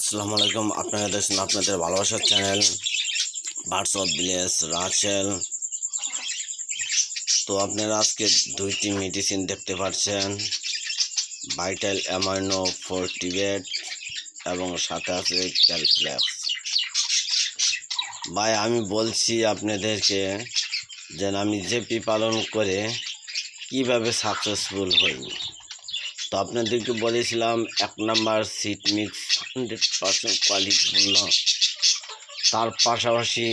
আসসালামু আলাইকুম। আপনারা দেখছেন আপনাদের ভালোবাসার channel birds of village Rachel. তো আপনারা আজকে দুইটি মেডিসিন দেখতে পাচ্ছেন, ভাইটাল অ্যামাইনো ফোর্টিভেট এবং সাথে আছে ক্যালপ্লেক্স। ভাই আমি বলছি আপনাদেরকে যে আমি জেপি পালন করে কিভাবে সাকসেসফুল হই। তো আপনাদেরকে বলেছিলাম 1 নাম্বার সিড মিক্স 100% কোয়ালিটিপূর্ণ, তার পাশাপাশি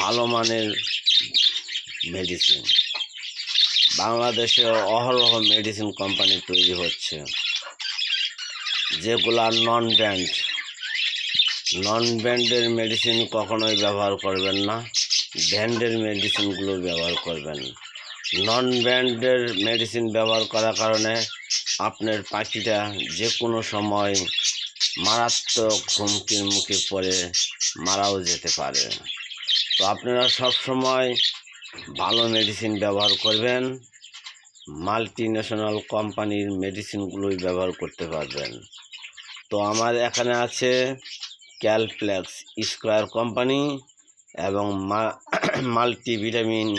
ভালো মানের মেডিসিন। বাংলাদেশে অহরহ মেডিসিন কোম্পানি তৈরি হচ্ছে, যেগুলা নন ব্র্যান্ডের মেডিসিন কখনোই ব্যবহার করবেন না, ব্র্যান্ডের মেডিসিনগুলো ব্যবহার করবেন। নন ব্র্যান্ডের মেডিসিন ব্যবহার করার কারণে আপনার পাখিটা যে কোনো সময় মারাত্মক হুমকির মুখে পড়ে মারাও যেতে পারে। তো আপনারা সব সময় ভালো মেডিসিন ব্যবহার করবেন, মাল্টি ন্যাশনাল কোম্পানির মেডিসিনগুলোই ব্যবহার করতে পারবেন। তো আমার এখানে আছে ক্যালপ্লেক্স স্কোয়ার কোম্পানি এবং মাল্টিভিটামিন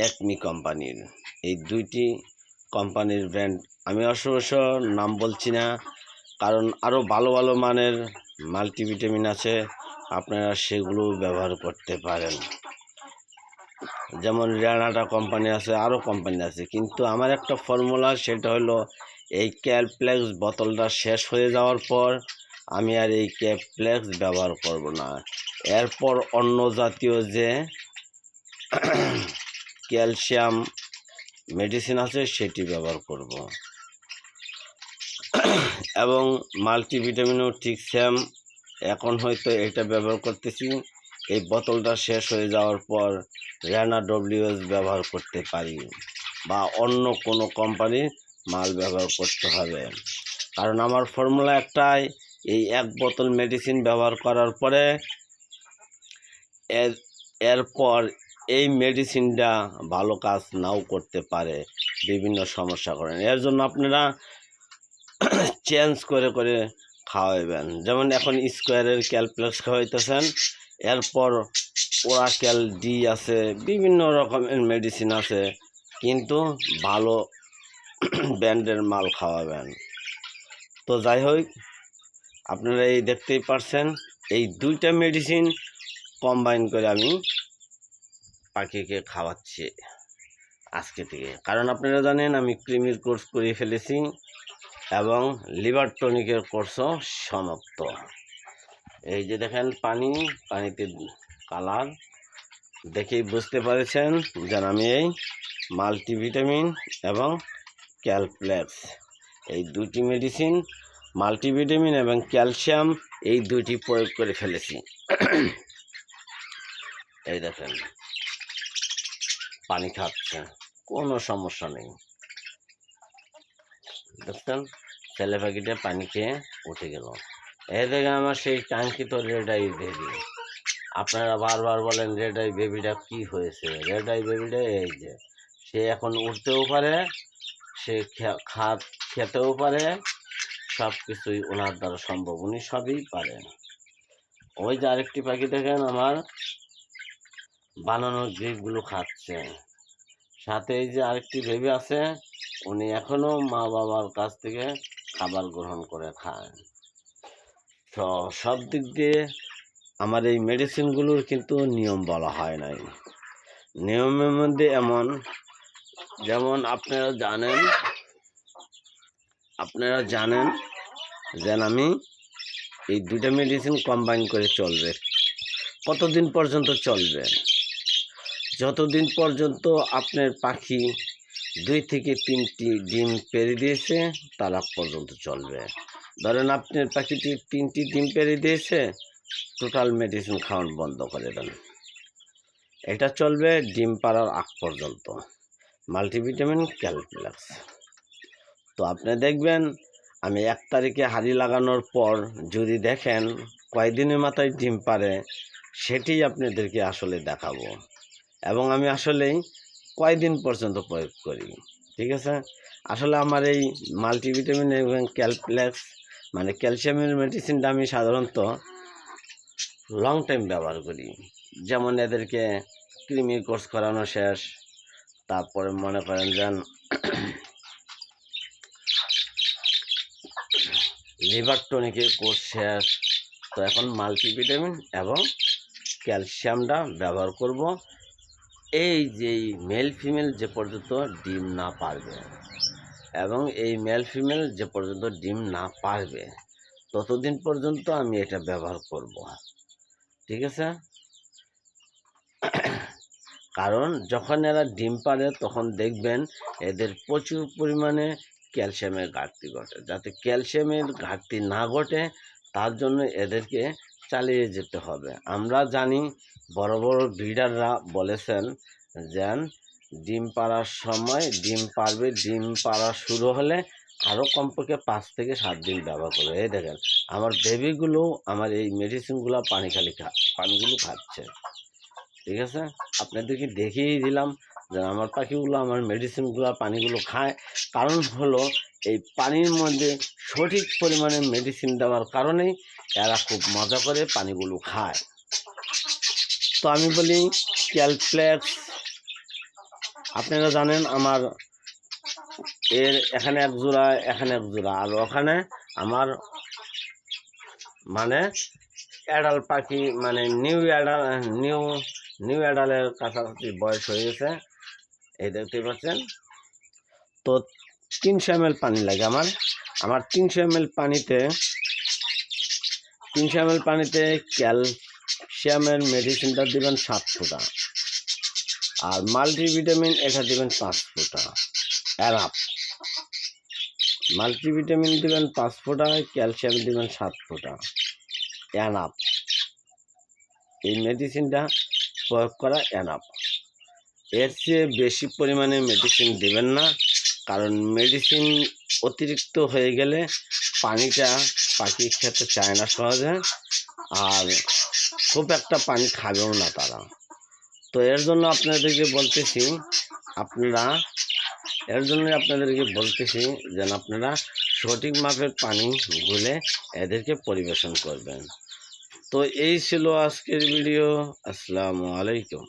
একমি কোম্পানির, এই দুইটি কোম্পানির ব্র্যান্ড। আমি অবশ্য নাম বলছি না, কারণ আরও ভালো ভালো মানের মাল্টিভিটামিন আছে, আপনারা সেগুলো ব্যবহার করতে পারেন। যেমন রেনাটা কোম্পানি আছে, আরও কোম্পানি আছে, কিন্তু আমার একটা ফর্মুলা, সেটা হলো এই ক্যালপ্লেক্স বোতলটা শেষ হয়ে যাওয়ার পর আমি আর এই ক্যালপ্লেক্স ব্যবহার করব না। এরপর অন্য জাতীয় যে ক্যালসিয়াম মেডিসিন আছে সেটি ব্যবহার করব, এবং মাল্টিভিটামিনও ঠিক সেম। এখন হয়তো এটা ব্যবহার করতেছি, এই বোতলটা শেষ হয়ে যাওয়ার পর রেনা ডব্লিউএস ব্যবহার করতে পারি, বা অন্য কোনো কোম্পানির মাল ব্যবহার করতে হবে। কারণ আমার ফর্মুলা একটাই, এই এক বোতল মেডিসিন ব্যবহার করার পরে এরপর এই মেডিসিনটা ভালো কাজ নাও করতে পারে, বিভিন্ন সমস্যা করেন। এর জন্য আপনারা চেঞ্জ করে করে খাওয়াবেন। যেমন এখন স্কোয়ারের ক্যালপ্লেক্স খাওয়াইতেছেন, এরপর ওরাকেল ডি আছে, বিভিন্ন রকমের মেডিসিন আছে, কিন্তু ভালো ব্র্যান্ডের মাল খাওয়াবেন। তো যাই হোক, আপনারা এই দেখতেই পারছেন, এই দুইটা মেডিসিন কম্বাইন করে আমি পাখিকে খাওয়াচ্ছি আজকে থেকে। কারণ আপনারা জানেন আমি ক্রিমির কোর্স করে ফেলেছি এবং লিভার টনিকের কোর্সও সমাপ্ত। এই যে দেখেন পানিতে কালার দেখেই বুঝতে পারছেন যে আমি এই মাল্টিভিটামিন এবং ক্যালপ্লেক্স, এই দুটি মেডিসিন, মাল্টিভিটামিন এবং ক্যালসিয়াম, এই দুটি প্রয়োগ করে ফেলেছি। এই দেখেন পানি খাচ্ছে, কোনো সমস্যা নেই। দেখছেন ছেলে পাখিটা পানি খেয়ে উঠে গেল। এই দেখেন আমার সেই কাঙ্ক্ষিত রেড আই বেবি। আপনারা বারবার বলেন রেড আই বেবিটা কি হয়েছে। রেড আই বেবিটা এই যে, সে এখন উঠতেও পারে, সে খেতেও পারে, সব কিছুই ওনার দ্বারা সম্ভব, উনি সবই পারেন। ওই যে আরেকটি পাখি দেখেন আমার বানানো গ্রিপগুলো খাচ্ছে, সাথে এই যে আরেকটি বেবি আছে, উনি এখনো মা বাবার কাছ থেকে খাবার গ্রহণ করে খায়। তো সব দিক দিয়ে আমার এই মেডিসিনগুলোর কিন্তু নিয়ম বলা হয় নাই। নিয়মের মধ্যে এমন, যেমন আপনারা জানেন যে আমি এই দুইটা মেডিসিন কম্বাইন করে চলবে। কতদিন পর্যন্ত চলবে? যতদিন পর্যন্ত আপনার পাখি 2 থেকে 3টি ডিম পেড়ে দিয়েছে তার আগ পর্যন্ত চলবে। ধরেন আপনার পাখিটি 3টি ডিম পেড়ে দিয়েছে, টোটাল মেডিসিন খাওয়ানো বন্ধ করে দেন, এটা চলবে ডিম পাড়ার আগ পর্যন্ত, মাল্টিভিটামিন ক্যালপ্লেক্স। তো আপনি দেখবেন আমি 1 তারিখে হাড়ি লাগানোর পর যদি দেখেন কয়দিনের মাথায় ডিম পারে, সেটি আপনাদেরকে আসলে দেখাবো, এবং আমি আসলেই কয়দিন পর্যন্ত প্রয়োগ করি। ঠিক আছে, আসলে আমার এই মাল্টিভিটামিন এবং ক্যালপ্লেক্স মানে ক্যালসিয়ামের মেডিসিনটা আমি সাধারণত লং টাইম ব্যবহার করি। যেমন এদেরকে কৃমির কোর্স করানো শেষ, তারপরে মনে করেন যেন লিভার টনিকের কোর্স শেষ, তো এখন মাল্টিভিটামিন এবং ক্যালসিয়ামটা ব্যবহার করব এই যে মেল ফিমেল যে পর্যন্ত ডিম না পারবে, এবং এই মেল ফিমেল যে পর্যন্ত ডিম না পারবে ততদিন পর্যন্ত আমি এটা ব্যবহার করব, ঠিক আছে? কারণ যখন এরা ডিম পারে তখন দেখবেন এদের প্রচুর পরিমাণে ক্যালসিয়ামের ঘাটতি ঘটে। যাতে ক্যালসিয়ামের ঘাটতি না ঘটে তার জন্য এদেরকে চালিয়ে যেতে হবে। আমরা জানি বড় বড় ব্রিডাররা বলেছেন যেন ডিম পাড়ার সময় ডিম পারবে, ডিম পাড়া শুরু হলে আরও কমপক্ষে 5 থেকে 7 দিন ব্যবহার করবে। এই দেখেন আমার বেবিগুলো আমার এই মেডিসিনগুলো পানিগুলো খাচ্ছে, ঠিক আছে? আপনাদেরকে দেখিয়ে দিলাম যে আমার পাখিগুলো আমার মেডিসিনগুলো পানিগুলো খায়। কারণ হলো এই পানির মধ্যে সঠিক পরিমাণে মেডিসিন দেওয়ার কারণেই এরা খুব মজা করে পানিগুলো খায়। তো আমি বলি ক্যালপ্লেক্স, আপনারা জানেন আমার এর এখানে এক জোড়া, এখানে এক জোড়া, আর ওখানে আমার মানে অ্যাডাল পাখি, মানে নিউ অ্যাডালের কাছাকাছি বয়স হয়ে গেছে, এই দেখতে পাচ্ছেন। তো 300 ml পানি লাগে আমার 300 ml পানিতে ক্যালসিয়ামের মেডিসিনটা দেবেন 7 ফোঁটা, আর মাল্টিভিটামিন এটা দেবেন 5 ফোঁটা, অ্যানাপ। মাল্টিভিটামিন দেবেন 5 ফোঁটা, ক্যালসিয়াম দেবেন 7 ফোঁটা, অ্যানাপ। এই মেডিসিনটা প্রয়োগ করা অ্যানাপ। এর চেয়ে বেশি পরিমাণে মেডিসিন দেবেন না, কারণ মেডিসিন অতিরিক্ত হয়ে গেলে পানিটা পাখি খেতে চায় না সহজে, আর খুব একটা পানি খাবেও না তারা। তো এর জন্য আপনাদেরকে বলতেছি যেন আপনারা সঠিক মাপের পানি গুলে এদেরকে পরিবেশন করবেন। তো এই ছিল আজকের ভিডিও। আসসালামু আলাইকুম।